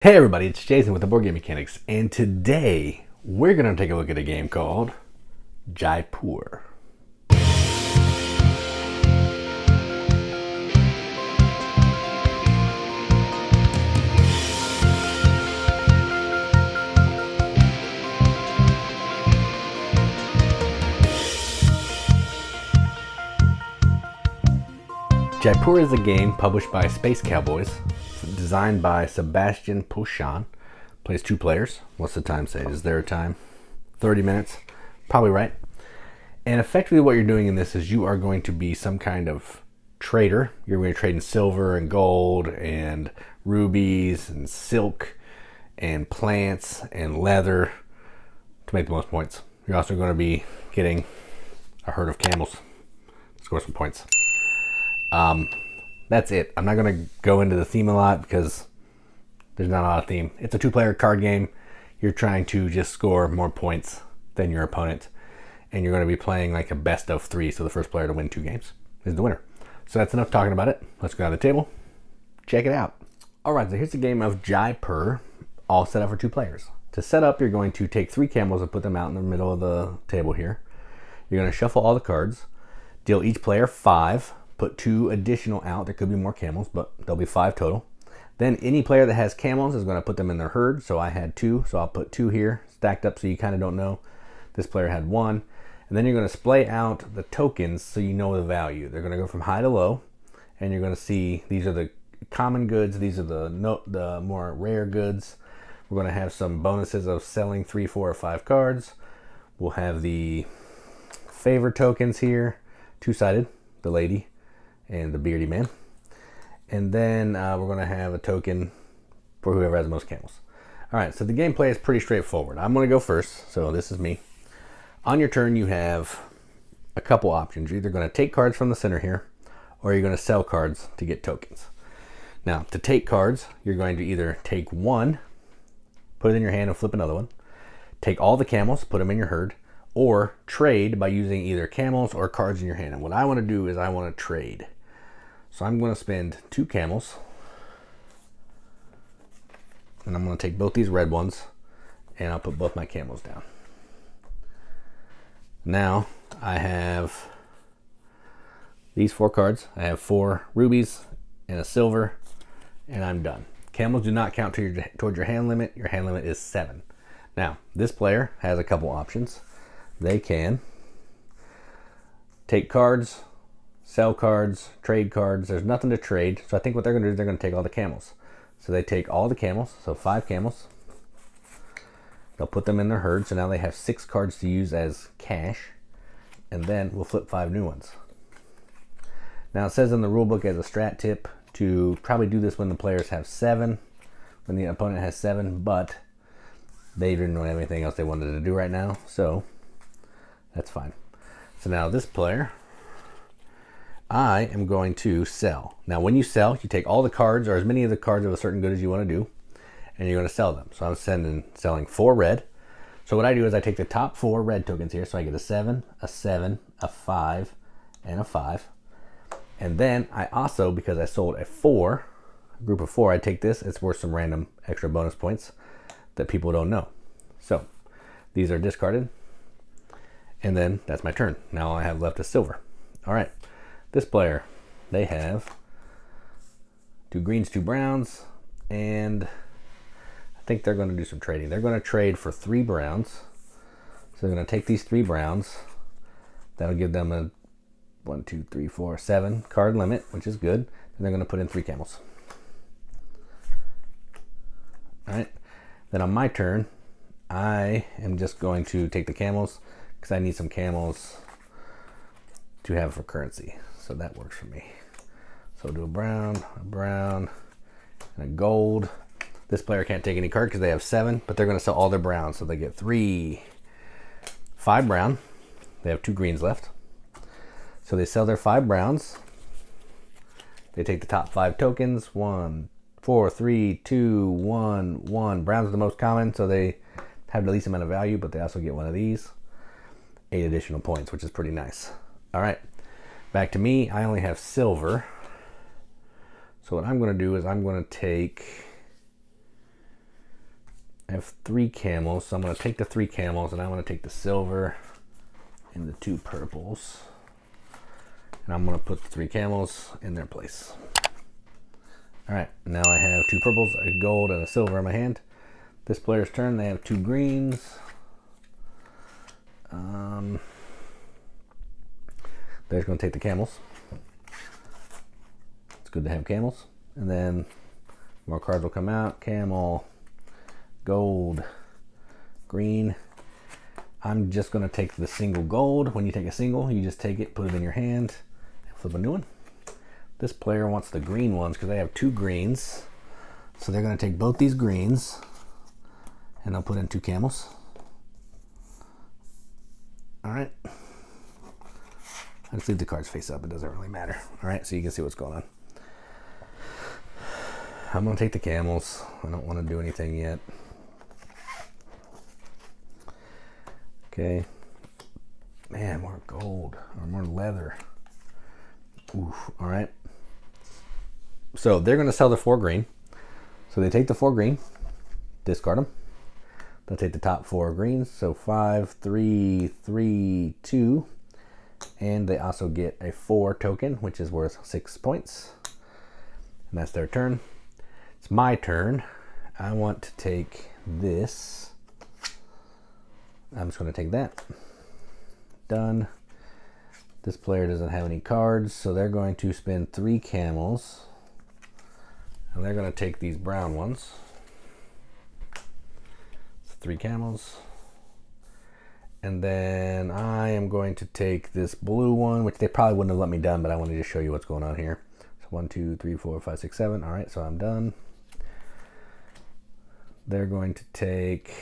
Hey everybody, it's Jason with the Board Game Mechanics, and today we're going to take a look at a game called Jaipur. Jaipur is a game published by Space Cowboys, designed by Sebastian Pochon. Plays two players. What's the time say? Is there a time? 30 minutes? Probably right. And effectively what you're doing in this is you are going to be some kind of trader. You're going to trade in silver and gold and rubies and silk and plants and leather to make the most points. You're also going to be getting a herd of camels to score some points. That's it. I'm not going to go into the theme a lot because there's not a lot of theme. It's a two-player card game. You're trying to just score more points than your opponent. And you're going to be playing like a best of three. So the first player to win 2 games is the winner. So that's enough talking about it. Let's go to the table. Check it out. All right, so here's a game of Jaipur, all set up for 2 players. To set up, you're going to take 3 camels and put them out in the middle of the table here. You're going to shuffle all the cards, deal each player 5. Put 2 additional out. There could be more camels, but there'll be 5 total. Then any player that has camels is going to put them in their herd. So I had 2, so I'll put 2 here stacked up so you kind of don't know. This player had 1. And then you're going to splay out the tokens so you know the value. They're going to go from high to low, and you're going to see these are the common goods. These are the more rare goods. We're going to have some bonuses of selling 3, 4, or 5 cards. We'll have the favor tokens here, 2-sided, the lady and the beardy man. And then we're going to have a token for whoever has the most camels. All right, so the gameplay is pretty straightforward. I'm going to go first, so this is me. On your turn, you have a couple options. You're either going to take cards from the center here, or you're going to sell cards to get tokens. Now, to take cards, you're going to either take 1, put it in your hand and flip another one, take all the camels, put them in your herd, or trade by using either camels or cards in your hand. And what I want to do is I want to trade. So I'm going to spend 2 camels, and I'm going to take both these red ones, and I'll put both my camels down. Now I have these 4 cards. I have 4 rubies and a silver, and I'm done. Camels do not count toward your hand limit. Your hand limit is 7. Now, this player has a couple options. They can take cards, sell cards, trade cards. There's nothing to trade. So I think what they're going to do is they're going to take all the camels. So they take all the camels, so 5 camels. They'll put them in their herd. So now they have 6 cards to use as cash. And then we'll flip 5 new ones. Now it says in the rule book as a strat tip to probably do this when the players have 7, when the opponent has 7, but they didn't have anything else they wanted to do right now. So that's fine. So now this player, I am going to sell. Now when you sell, you take all the cards or as many of the cards of a certain good as you want to do, and you're going to sell them. So I'm selling 4 red. So what I do is I take the top 4 red tokens here. So I get a 7, a 7, a 5, and a 5. And then I also, because I sold a 4, a group of 4, I take this. It's worth some random extra bonus points that people don't know. So these are discarded. And then that's my turn. Now all I have left is silver. All right. This player, they have 2 greens, 2 browns, and I think they're going to do some trading. They're going to trade for 3 browns. So they're going to take these 3 browns. That'll give them a 1, 2, 3, 4, 7 card limit, which is good. And they're going to put in 3 camels. All right. Then on my turn, I am just going to take the camels because I need some camels to have for currency. So that works for me. So I'll do a brown, and a gold. This player can't take any card because they have 7, but they're going to sell all their browns. So they get 5 brown. They have 2 greens left. So they sell their 5 browns. They take the top 5 tokens. 1, 4, 3, 2, 1, 1. Browns are the most common, so they have the least amount of value, but they also get one of these. 8 additional points, which is pretty nice. All right. Back to me, I only have silver. So what I'm going to do is I'm going to take I have 3 camels, so I'm going to take the 3 camels, and I'm going to take the silver and the 2 purples. And I'm going to put the 3 camels in their place. Alright, now I have 2 purples, a gold, and a silver in my hand. This player's turn, they have 2 greens. They're going to take the camels. It's good to have camels. And then more cards will come out. Camel, gold, green. I'm just going to take the single gold. When you take a single, you just take it, put it in your hand, and flip a new one. This player wants the green ones because they have 2 greens. So they're going to take both these greens and I'll put in 2 camels. All right. I just leave the cards face up. It doesn't really matter. All right, so you can see what's going on. I'm going to take the camels. I don't want to do anything yet. Okay. Man, more gold or more leather. Oof. All right. So they're going to sell the 4 green. So they take the 4 green, discard them. They'll take the top 4 greens. So 5, 3, 3, 2. And they also get a 4 token, which is worth 6 points. And that's their turn. It's my turn. I want to take this. I'm just going to take that. Done. This player doesn't have any cards, so they're going to spend 3 camels. And they're going to take these brown ones. 3 camels. And then I am going to take this blue one, which they probably wouldn't have let me done, but I wanted to show you what's going on here. So 1, 2, 3, 4, 5, 6, 7. All right, so I'm done. They're going to take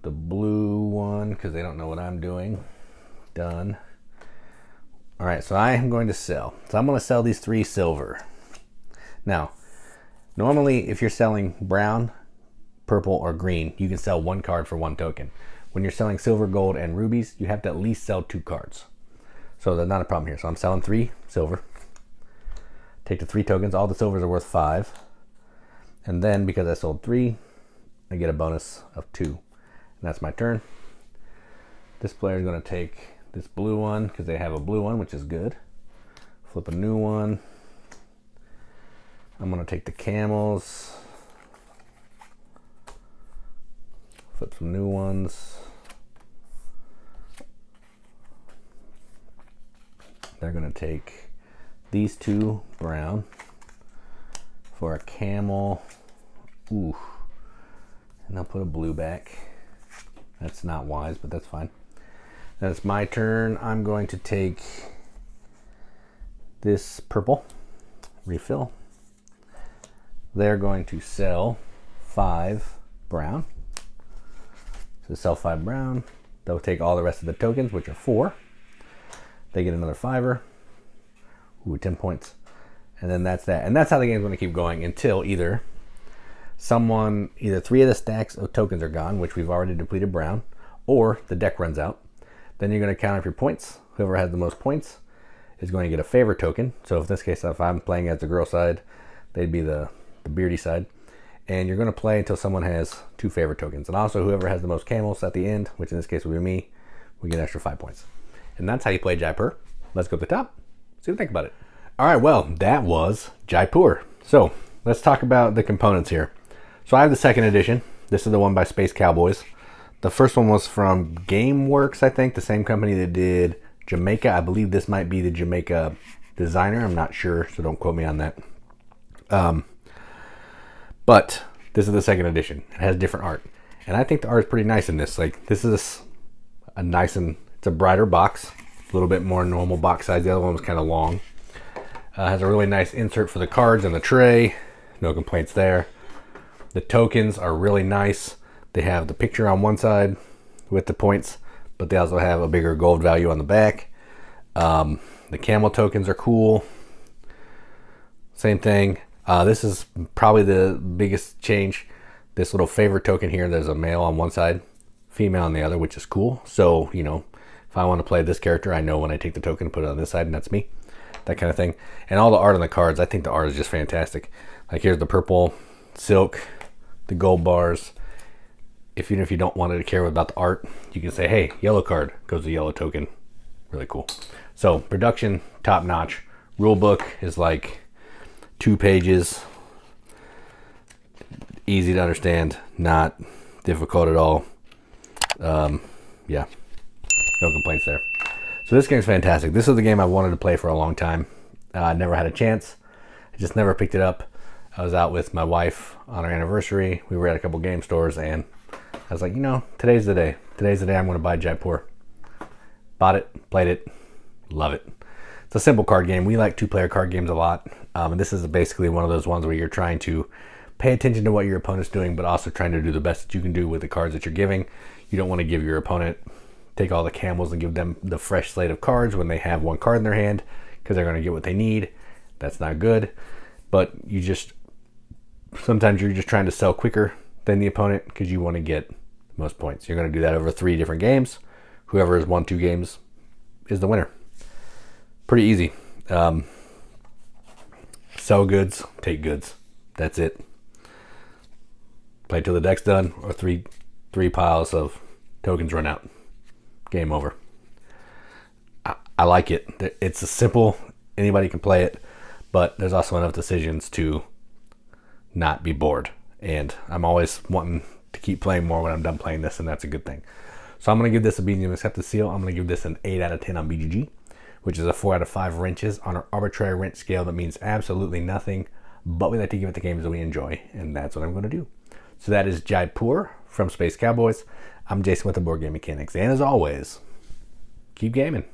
the blue one because they don't know what I'm doing. Done. All right, so I am going to sell. So I'm going to sell these 3 silver. Now, normally if you're selling brown, purple, or green, you can sell 1 card for 1 token. When you're selling silver, gold, and rubies, you have to at least sell 2 cards. So that's not a problem here. So I'm selling 3 silver. Take the 3 tokens. All the silvers are worth 5. And then because I sold 3, I get a bonus of 2. And that's my turn. This player is going to take this blue one because they have a blue one, which is good. Flip a new one. I'm going to take the camels. Flip some new ones. They're going to take these 2 brown for a camel. Ooh. And I'll put a blue back. That's not wise, but that's fine. That's my turn. I'm going to take this purple. Refill. They're going to sell 5 brown. So sell 5 brown. They'll take all the rest of the tokens, which are 4. They get another 5-er. Ooh, 10 points. And then that's that. And that's how the game's going to keep going until either 3 of the stacks of tokens are gone, which we've already depleted brown, or the deck runs out. Then you're going to count up your points. Whoever has the most points is going to get a favor token. So in this case, if I'm playing as the girl side, they'd be the beardy side. And you're going to play until someone has 2 favor tokens. And also whoever has the most camels at the end, which in this case would be me, we get an extra 5 points. And that's how you play Jaipur. Let's go to the top. See what you think about it. All right, well, that was Jaipur. So let's talk about the components here. So I have the 2nd edition. This is the one by Space Cowboys. The first one was from GameWorks, I think, the same company that did Jamaica. I believe this might be the Jamaica designer. I'm not sure, so don't quote me on that. But this is the 2nd edition. It has different art. And I think the art is pretty nice in this. Like, this is a nice and it's a brighter box. A little bit more normal box size. The other one was kind of long. Has a really nice insert for the cards and the tray. No complaints there. The tokens are really nice. They have the picture on one side with the points, but they also have a bigger gold value on the back. The camel tokens are cool. Same thing. This is probably the biggest change. This little favor token here, there's a male on one side, female on the other, which is cool. So, you know, if I want to play this character, I know when I take the token, put it on this side, and that's me. That kind of thing. And all the art on the cards, I think the art is just fantastic. Like here's the purple silk the gold bars. Even if you don't want to care about the art, you can say, hey, yellow card goes to yellow token. Really cool. So production, top notch. Rule book is like 2 pages. Easy to understand, not difficult at all. Yeah, no complaints there. So this game's fantastic. This is the game I wanted to play for a long time. I never had a chance. I just never picked it up. I was out with my wife on our anniversary. We were at a couple game stores and I was like, you know, today's the day. Today's the day I'm going to buy Jaipur. Bought it, played it, love it. It's a simple card game. We like 2-player card games a lot. And this is basically one of those ones where you're trying to pay attention to what your opponent's doing, but also trying to do the best that you can do with the cards that you're giving. You don't want to give your opponent, take all the camels and give them the fresh slate of cards when they have 1 card in their hand, because they're going to get what they need. That's not good. But sometimes you're just trying to sell quicker than the opponent because you want to get most points. You're going to do that over 3 different games. Whoever has won 2 games is the winner. Pretty easy. Sell goods, take goods. That's it. Play till the deck's done, or three piles of tokens run out. Game over. I like it. It's a simple, anybody can play it, but there's also enough decisions to not be bored. And I'm always wanting to keep playing more when I'm done playing this, and that's a good thing. So I'm going to give this a medium accepted seal. I'm going to give this an 8 out of 10 on BGG, which is a 4 out of 5 wrenches on our arbitrary wrench scale. That means absolutely nothing, but we like to give it the games that we enjoy, and that's what I'm going to do. So that is Jaipur from Space Cowboys. I'm Jason with the Board Game Mechanics, and as always, keep gaming.